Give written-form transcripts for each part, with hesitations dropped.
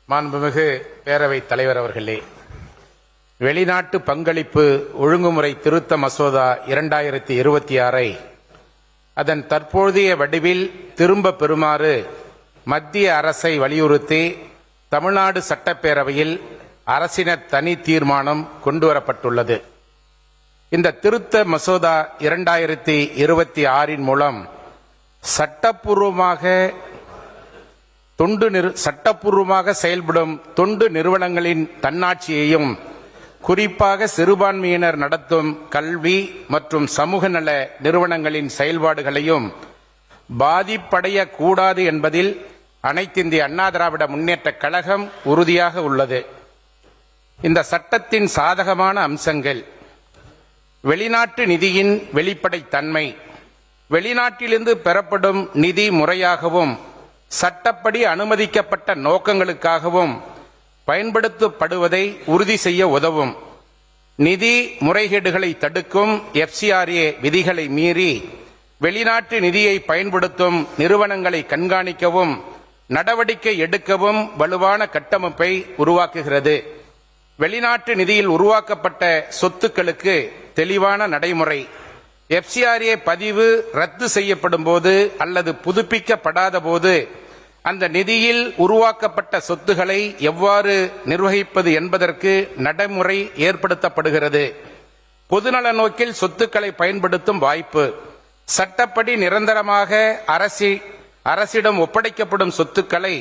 மாண்புமிகு பேரவைத் தலைவர் அவர்களே, வெளிநாட்டு பங்களிப்பு ஒழுங்குமுறை திருத்த மசோதா 2026 அதன் தற்போதைய வடிவில் திரும்ப பெறுமாறு மத்திய அரசை வலியுறுத்தி தமிழ்நாடு சட்டப்பேரவையில் அரசினர் தனி தீர்மானம் கொண்டுவரப்பட்டுள்ளது. இந்த திருத்த மசோதா 2026 மூலம் சட்டப்பூர்வமாக செயல்படும் தொண்டு நிறுவனங்களின் தன்னாட்சியையும், குறிப்பாக சிறுபான்மையினர் நடத்தும் கல்வி மற்றும் சமூக நல நிறுவனங்களின் செயல்பாடுகளையும் பாதிப்படையக்கூடாது என்பதில் அனைத்திந்திய அண்ணா திராவிட முன்னேற்றக் கழகம் உறுதியாக உள்ளது. இந்த சட்டத்தின் சாதகமான அம்சங்கள்: வெளிநாட்டு நிதியின் வெளிப்படைத்தன்மை, வெளிநாட்டிலிருந்து பெறப்படும் நிதி முறையாகவும் சட்டப்படி அனுமதிக்கப்பட்ட நோக்கங்களுக்காகவும் பயன்படுத்தப்படுவதை உறுதி செய்ய உதவும். நிதி முறைகேடுகளை தடுக்கும் FCRA விதிகளை மீறி வெளிநாட்டு நிதியை பயன்படுத்தும் நிறுவனங்களை கண்காணிக்கவும் நடவடிக்கை எடுக்கவும் வலுவான கட்டமைப்பை உருவாக்குகிறது. வெளிநாட்டு நிதியில் உருவாக்கப்பட்ட சொத்துக்களுக்கு தெளிவான நடைமுறை. FCRA பதிவு ரத்து செய்யப்படும் போது அல்லது புதுப்பிக்கப்படாத போது அந்த நிதியில் உருவாக்கப்பட்ட சொத்துக்களை எவ்வாறு நிர்வகிப்பது என்பதற்கு நடைமுறை ஏற்படுத்தப்படுகிறது. பொதுநல நோக்கில் சொத்துக்களை பயன்படுத்தும் வாய்ப்பு. சட்டப்படி நிரந்தரமாக அரசிடம் ஒப்படைக்கப்படும் சொத்துக்களை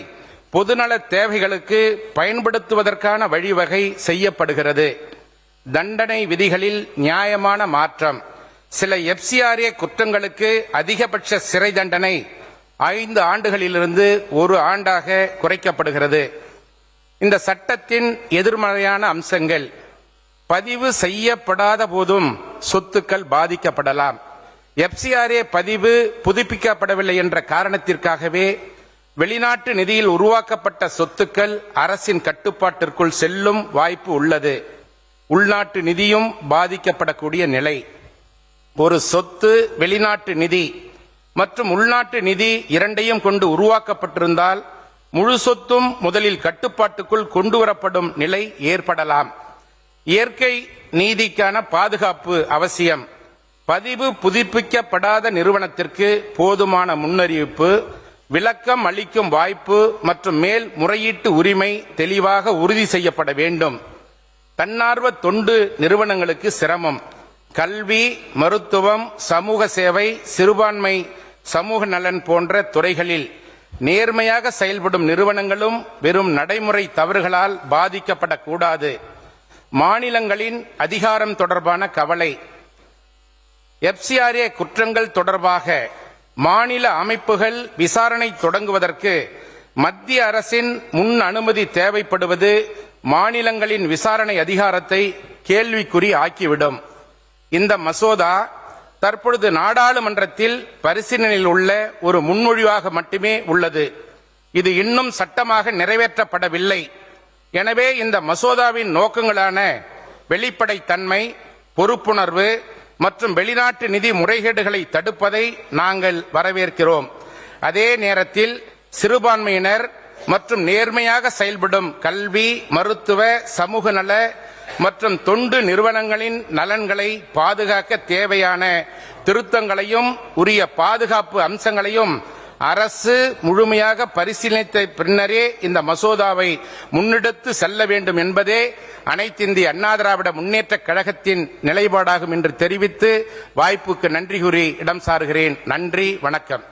பொதுநல தேவைகளுக்கு பயன்படுத்துவதற்கான வழிவகை செய்யப்படுகிறது. தண்டனை விதிகளில் நியாயமான மாற்றம். சில FCRA குற்றங்களுக்கு அதிகபட்ச சிறை தண்டனை 5 ஆண்டுகளிலிருந்து 1 ஆண்டாக குறைக்கப்படுகிறது. இந்த சட்டத்தின் எதிர்மறையான அம்சங்கள்: பதிவு செய்யப்படாத போதும் சொத்துக்கள் பாதிக்கப்படலாம். FCRA பதிவு புதுப்பிக்கப்படவில்லை என்ற காரணத்திற்காகவே வெளிநாட்டு நிதியில் உருவாக்கப்பட்ட சொத்துக்கள் அரசின் கட்டுப்பாட்டிற்குள் செல்லும் வாய்ப்பு உள்ளது. உள்நாட்டு நிதியும் பாதிக்கப்படக்கூடிய நிலை. ஒரு சொத்து வெளிநாட்டு நிதி மற்றும் உள்நாட்டு நிதி இரண்டையும் கொண்டு உருவாக்கப்பட்டிருந்தால் முழு சொத்தும் முதலில் கட்டுப்பாட்டுக்குள் கொண்டுவரப்படும் நிலை ஏற்படலாம். இயற்கை நீதிக்கான பாதுகாப்பு அவசியம். பதிவு புதுப்பிக்கப்படாத நிறுவனத்திற்கு போதுமான முன்னறிவிப்பு, விளக்கம் அளிக்கும் வாய்ப்பு மற்றும் மேல் முறையீட்டு உரிமை தெளிவாக உறுதி செய்யப்பட வேண்டும். தன்னார்வ தொண்டு நிறுவனங்களுக்கு சிரமம். கல்வி, மருத்துவம், சமூக சேவை, சிறுபான்மை சமூக நலன் போன்ற துறைகளில் நேர்மையாக செயல்படும் நிறுவனங்களும் வெறும் நடைமுறை தவறுகளால் பாதிக்கப்படக்கூடாது. மாநிலங்களின் அதிகாரம் தொடர்பான கவலை. FCRA குற்றங்கள் தொடர்பாக மாநில அமைப்புகள் விசாரணை தொடங்குவதற்கு மத்திய அரசின் முன் அனுமதி தேவைப்படுவது மாநிலங்களின் விசாரணை அதிகாரத்தை கேள்விக்குறி ஆக்கிவிடும். இந்த மசோதா தற்பொழுது நாடாளுமன்றத்தில் பரிசீலனையில் உள்ள ஒரு முன்மொழிவாக மட்டுமே உள்ளது. இது இன்னும் சட்டமாக நிறைவேற்றப்படவில்லை. எனவே இந்த மசோதாவின் நோக்கங்களான வெளிப்படைத்தன்மை, பொறுப்புணர்வு மற்றும் வெளிநாட்டு நிதி முறைகேடுகளை தடுப்பதை நாங்கள் வரவேற்கிறோம். அதே நேரத்தில் சிறுபான்மையினர் மற்றும் நேர்மையாக செயல்படும் கல்வி, மருத்துவ, சமூக நல மற்றும் தொண்டு நிறுவனங்களின் நலன்களை பாதுகாக்க தேவையான திருத்தங்களையும் உரிய பாதுகாப்பு அம்சங்களையும் அரசு முழுமையாக பரிசீலித்த பின்னரே இந்த மசோதாவை முன்னெடுத்து செல்ல வேண்டும் என்பதே அனைத்திந்திய அண்ணா திராவிட முன்னேற்றக் கழகத்தின் நிலைப்பாடாகும் என்று தெரிவித்து வாய்ப்புக்கு நன்றி கூறி இடம் சாருகிறேன். நன்றி, வணக்கம்.